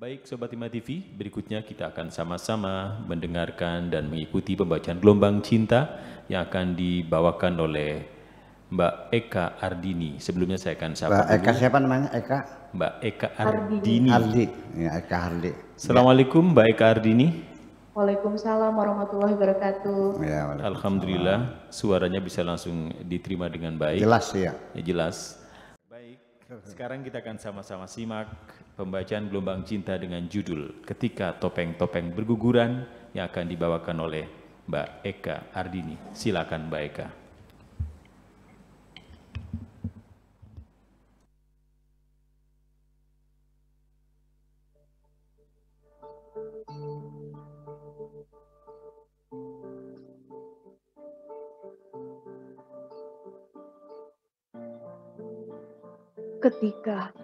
Baik Sobat Hima TV, berikutnya kita akan sama-sama mendengarkan dan mengikuti pembacaan Gelombang Cinta yang akan dibawakan oleh Mbak Eka Ardini. Sebelumnya saya akan sapa Mbak Eka dulu. siapa namanya? Eka? Mbak Eka Ardini. Hardi. Ya, Eka Hardi. Assalamualaikum Mbak Eka Ardini. Waalaikumsalam warahmatullahi wabarakatuh. Ya, Alhamdulillah suaranya bisa langsung diterima dengan baik. jelas ya. Jelas. Baik, sekarang kita akan sama-sama simak pembacaan Gelombang Cinta dengan judul Ketika Topeng-Topeng Berguguran yang akan dibawakan oleh Mbak Eka Ardini. Silakan Mbak Eka. Ketika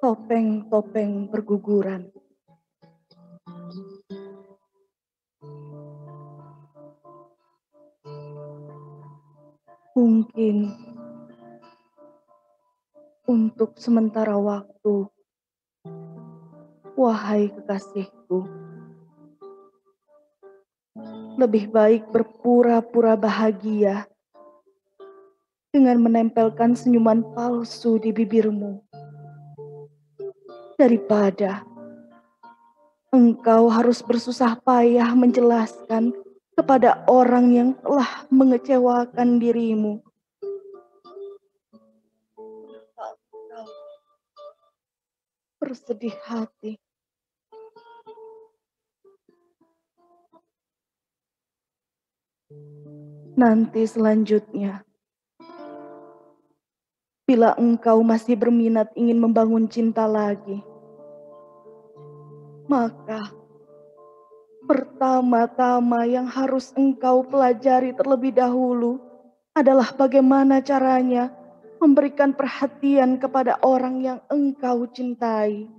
topeng-topeng berguguran, mungkin untuk sementara waktu, wahai kekasihku, lebih baik berpura-pura bahagia dengan menempelkan senyuman palsu di bibirmu, daripada engkau harus bersusah payah menjelaskan kepada orang yang telah mengecewakan dirimu. Engkau bersedih hati. Nanti selanjutnya, bila engkau masih berminat ingin membangun cinta lagi, maka pertama-tama yang harus engkau pelajari terlebih dahulu adalah bagaimana caranya memberikan perhatian kepada orang yang engkau cintai.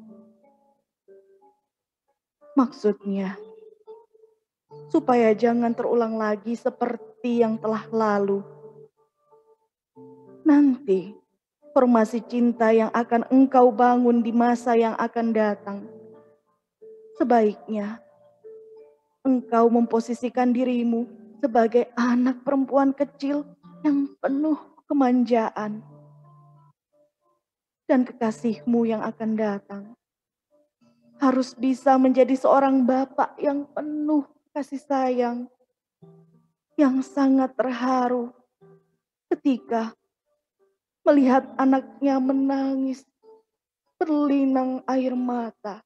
Maksudnya, supaya jangan terulang lagi seperti yang telah lalu. Nanti, formasi cinta yang akan engkau bangun di masa yang akan datang, sebaiknya engkau memposisikan dirimu sebagai anak perempuan kecil yang penuh kemanjaan. Dan kekasihmu yang akan datang harus bisa menjadi seorang bapak yang penuh kasih sayang, yang sangat terharu ketika melihat anaknya menangis berlinang air mata.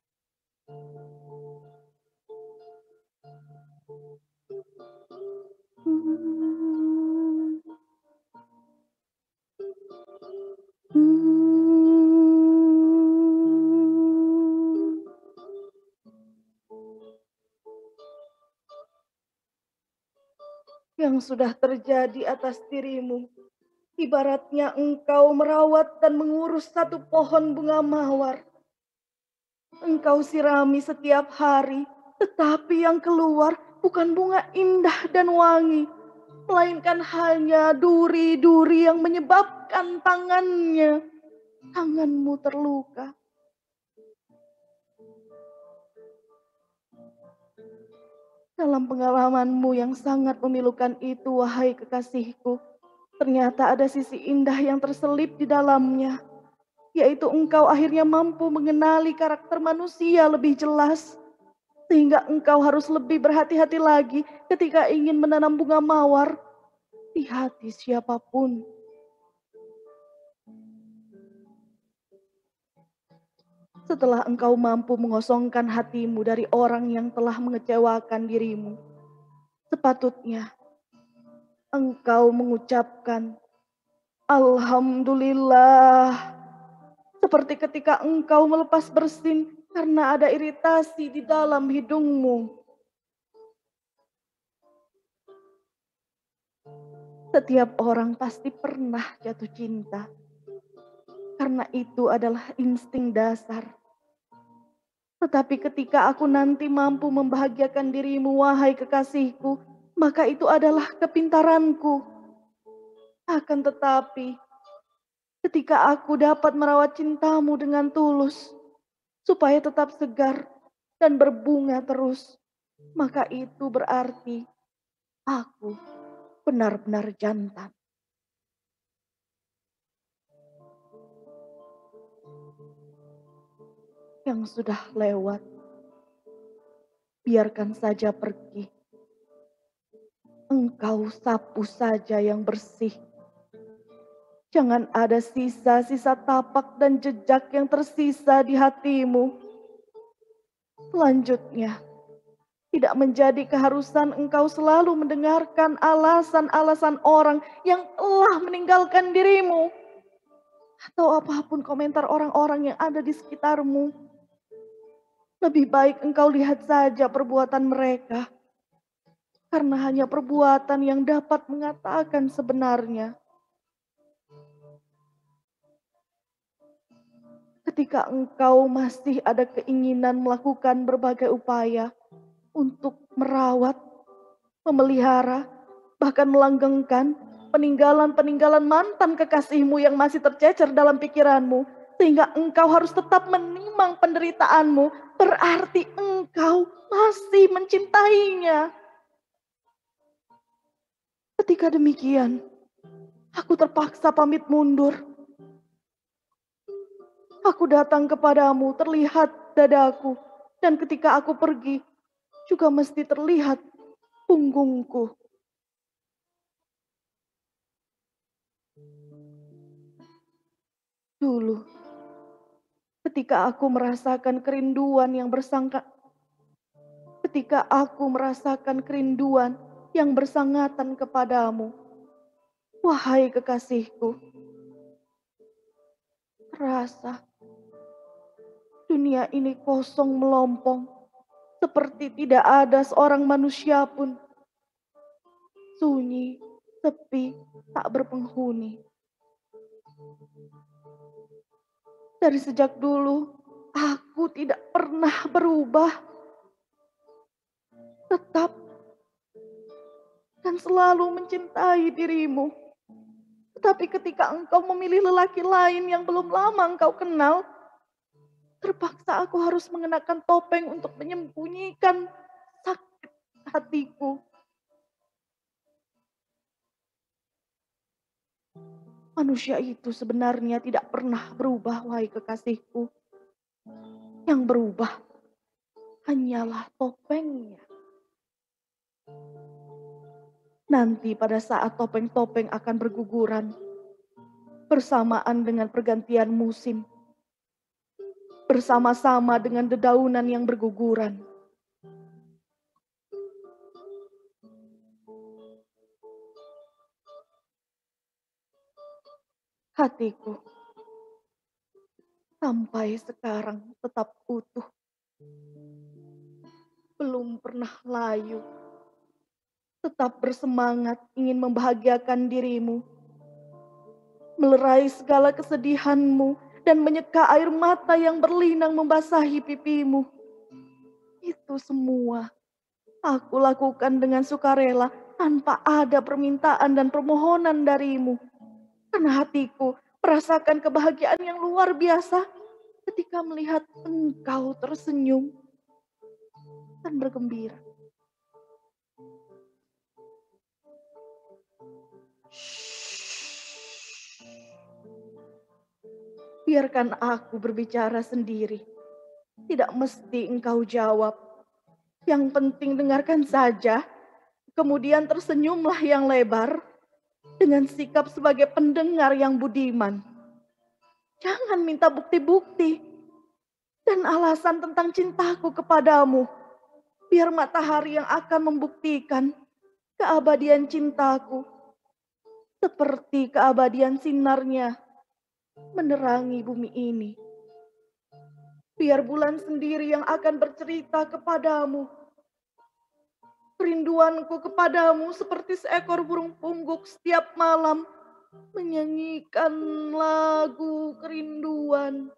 Yang sudah terjadi atas dirimu, ibaratnya engkau merawat dan mengurus satu pohon bunga mawar. Engkau sirami setiap hari, tetapi yang keluar bukan bunga indah dan wangi, melainkan hanya duri-duri yang menyebabkan tanganmu terluka. Dalam pengalamanmu yang sangat memilukan itu, wahai kekasihku, ternyata ada sisi indah yang terselip di dalamnya, yaitu engkau akhirnya mampu mengenali karakter manusia lebih jelas, sehingga engkau harus lebih berhati-hati lagi ketika ingin menanam bunga mawar di hati siapapun. Setelah engkau mampu mengosongkan hatimu dari orang yang telah mengecewakan dirimu, sepatutnya engkau mengucapkan Alhamdulillah, seperti ketika engkau melepas bersin karena ada iritasi di dalam hidungmu. Setiap orang pasti pernah jatuh cinta, karena itu adalah insting dasar. Tetapi ketika aku nanti mampu membahagiakan dirimu, wahai kekasihku, maka itu adalah kepintaranku. Akan tetapi, ketika aku dapat merawat cintamu dengan tulus, supaya tetap segar dan berbunga terus, maka itu berarti aku benar-benar jantan. Yang sudah lewat, biarkan saja pergi. Engkau sapu saja yang bersih. Jangan ada sisa-sisa tapak dan jejak yang tersisa di hatimu. Selanjutnya, tidak menjadi keharusan engkau selalu mendengarkan alasan-alasan orang yang telah meninggalkan dirimu. Atau apapun komentar orang-orang yang ada di sekitarmu. Lebih baik engkau lihat saja perbuatan mereka. Karena hanya perbuatan yang dapat mengatakan sebenarnya. Ketika engkau masih ada keinginan melakukan berbagai upaya untuk merawat, memelihara, bahkan melanggengkan peninggalan-peninggalan mantan kekasihmu yang masih tercecer dalam pikiranmu, sehingga engkau harus tetap menimang penderitaanmu, berarti engkau masih mencintainya. Ketika demikian, aku terpaksa pamit mundur. Aku datang kepadamu, terlihat dadaku, dan ketika aku pergi, juga mesti terlihat punggungku. Dulu, ketika aku merasakan kerinduan yang bersangatan kepadamu, wahai kekasihku, terasa dunia ini kosong melompong, seperti tidak ada seorang manusia pun. Sunyi, sepi, tak berpenghuni. Dari sejak dulu, aku tidak pernah berubah. Tetap dan selalu mencintai dirimu. Tetapi ketika engkau memilih lelaki lain yang belum lama engkau kenal, terpaksa aku harus mengenakan topeng untuk menyembunyikan sakit hatiku. Manusia itu sebenarnya tidak pernah berubah, wahai kekasihku. Yang berubah hanyalah topengnya. Nanti pada saat topeng-topeng akan berguguran, bersamaan dengan pergantian musim, bersama-sama dengan dedaunan yang berguguran. Hatiku sampai sekarang tetap utuh, belum pernah layu, tetap bersemangat ingin membahagiakan dirimu, melerai segala kesedihanmu, dan menyeka air mata yang berlinang membasahi pipimu. Itu semua aku lakukan dengan sukarela tanpa ada permintaan dan permohonan darimu. Karena hatiku merasakan kebahagiaan yang luar biasa ketika melihat engkau tersenyum dan bergembira. Biarkan aku berbicara sendiri. Tidak mesti engkau jawab. Yang penting dengarkan saja. Kemudian tersenyumlah yang lebar dengan sikap sebagai pendengar yang budiman. Jangan minta bukti-bukti dan alasan tentang cintaku kepadamu. Biar matahari yang akan membuktikan keabadian cintaku. Seperti keabadian sinarnya menerangi bumi ini. Biar bulan sendiri yang akan bercerita kepadamu. Kerinduanku kepadamu seperti seekor burung pungguk setiap malam menyanyikan lagu kerinduan.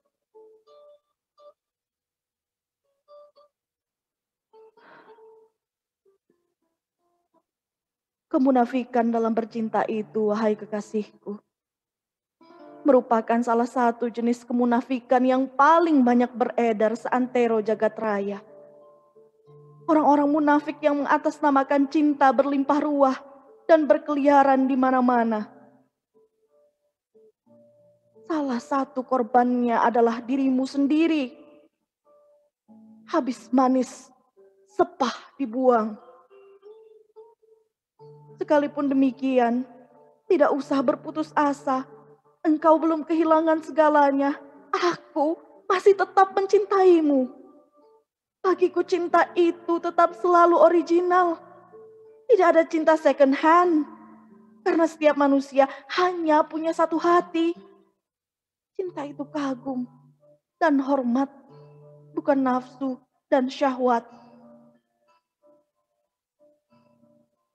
Kemunafikan dalam bercinta itu, wahai kekasihku, merupakan salah satu jenis kemunafikan yang paling banyak beredar seantero jagat raya. Orang-orang munafik yang mengatasnamakan cinta berlimpah ruah dan berkeliaran di mana-mana. Salah satu korbannya adalah dirimu sendiri. Habis manis, sepah dibuang. Sekalipun demikian, tidak usah berputus asa. Engkau belum kehilangan segalanya. Aku masih tetap mencintaimu. Bagiku cinta itu tetap selalu original. Tidak ada cinta second hand. Karena setiap manusia hanya punya satu hati. Cinta itu kagum dan hormat, bukan nafsu dan syahwat.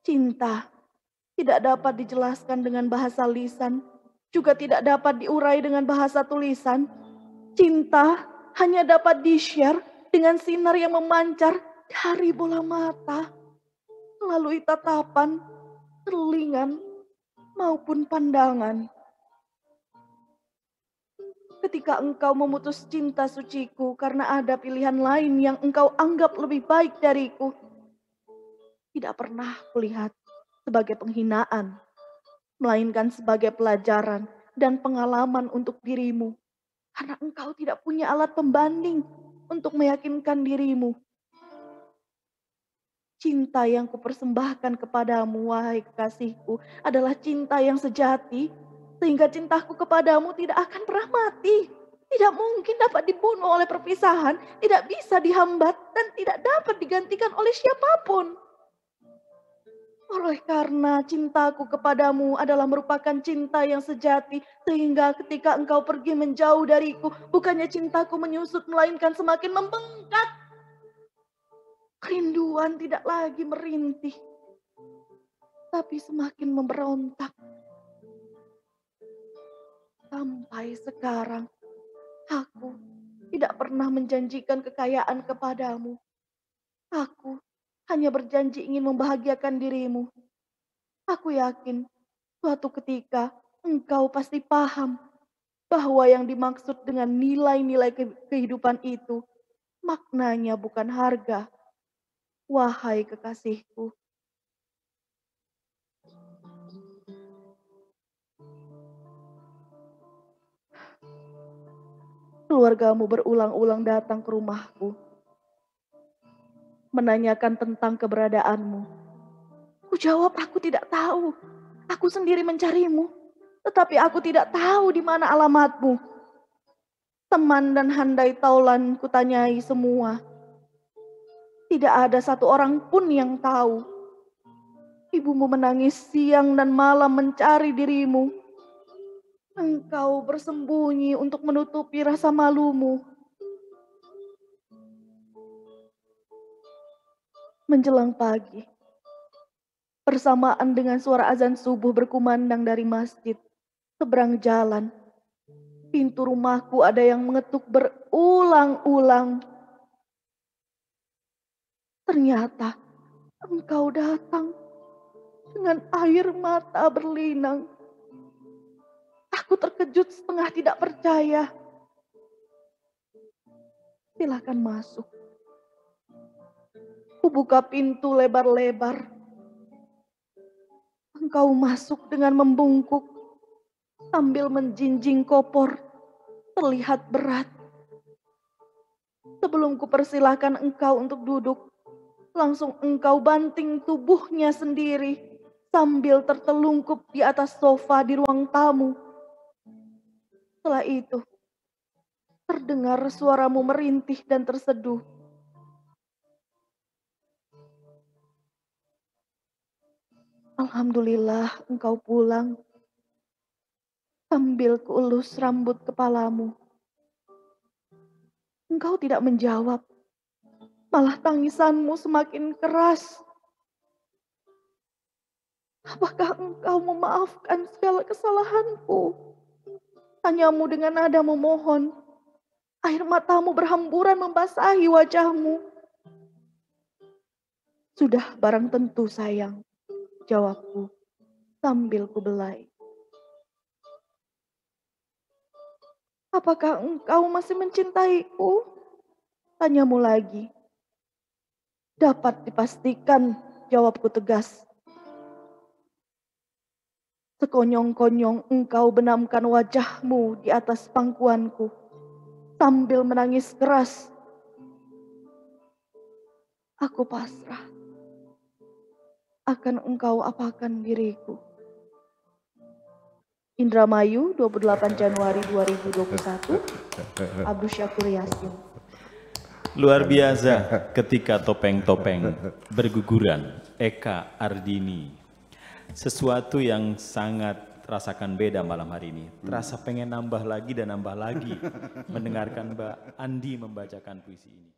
Cinta tidak dapat dijelaskan dengan bahasa lisan, juga tidak dapat diurai dengan bahasa tulisan. Cinta hanya dapat di-share dengan sinar yang memancar dari bola mata, melalui tatapan, telingan, maupun pandangan. Ketika engkau memutus cinta suciku karena ada pilihan lain yang engkau anggap lebih baik dariku, tidak pernah kulihat sebagai penghinaan, melainkan sebagai pelajaran dan pengalaman untuk dirimu. Karena engkau tidak punya alat pembanding untuk meyakinkan dirimu. Cinta yang kupersembahkan kepadamu, wahai kekasihku, adalah cinta yang sejati, sehingga cintaku kepadamu tidak akan pernah mati. Tidak mungkin dapat dibunuh oleh perpisahan, tidak bisa dihambat, dan tidak dapat digantikan oleh siapapun. Oleh karena cintaku kepadamu adalah merupakan cinta yang sejati, sehingga ketika engkau pergi menjauh dariku, bukannya cintaku menyusut, melainkan semakin membengkak. Kerinduan tidak lagi merintih, tapi semakin memberontak. Sampai sekarang, aku tidak pernah menjanjikan kekayaan kepadamu. Aku hanya berjanji ingin membahagiakan dirimu. Aku yakin suatu ketika engkau pasti paham bahwa yang dimaksud dengan nilai-nilai kehidupan itu maknanya bukan harga, wahai kekasihku. Keluargamu berulang-ulang datang ke rumahku, menanyakan tentang keberadaanmu. Ku jawab aku tidak tahu. Aku sendiri mencarimu, tetapi aku tidak tahu di mana alamatmu. Teman dan handai taulan kutanyai semua. Tidak ada satu orang pun yang tahu. Ibumu menangis siang dan malam mencari dirimu. Engkau bersembunyi untuk menutupi rasa malumu. Menjelang pagi, bersamaan dengan suara azan subuh berkumandang dari masjid, seberang jalan, pintu rumahku ada yang mengetuk berulang-ulang. Ternyata engkau datang dengan air mata berlinang. Aku terkejut setengah tidak percaya. Silakan masuk. Ku buka pintu lebar-lebar. Engkau masuk dengan membungkuk sambil menjinjing kopor. Terlihat berat. Sebelum ku persilahkan engkau untuk duduk, langsung engkau banting tubuhnya sendiri sambil tertelungkup di atas sofa di ruang tamu. Setelah itu, terdengar suaramu merintih dan terseduh. Alhamdulillah engkau pulang. Sambil kuelus rambut kepalamu. Engkau tidak menjawab. Malah tangisanmu semakin keras. Apakah engkau memaafkan segala kesalahanku? Tanyamu dengan nada memohon. Air matamu berhamburan membasahi wajahmu. Sudah barang tentu sayang, jawabku sambil kubelai. Apakah engkau masih mencintaiku? Tanyamu lagi. Dapat dipastikan jawabku tegas. Sekonyong-konyong engkau benamkan wajahmu di atas pangkuanku sambil menangis keras. Aku pasrah. Akan engkau apakan diriku. Indramayu, 28 Januari 2021, Abdul Syakur Yasin. Luar biasa ketika topeng-topeng berguguran. Eka Ardini. Sesuatu yang sangat rasakan beda malam hari ini. Terasa pengen nambah lagi dan nambah lagi mendengarkan Mbak Andi membacakan puisi ini.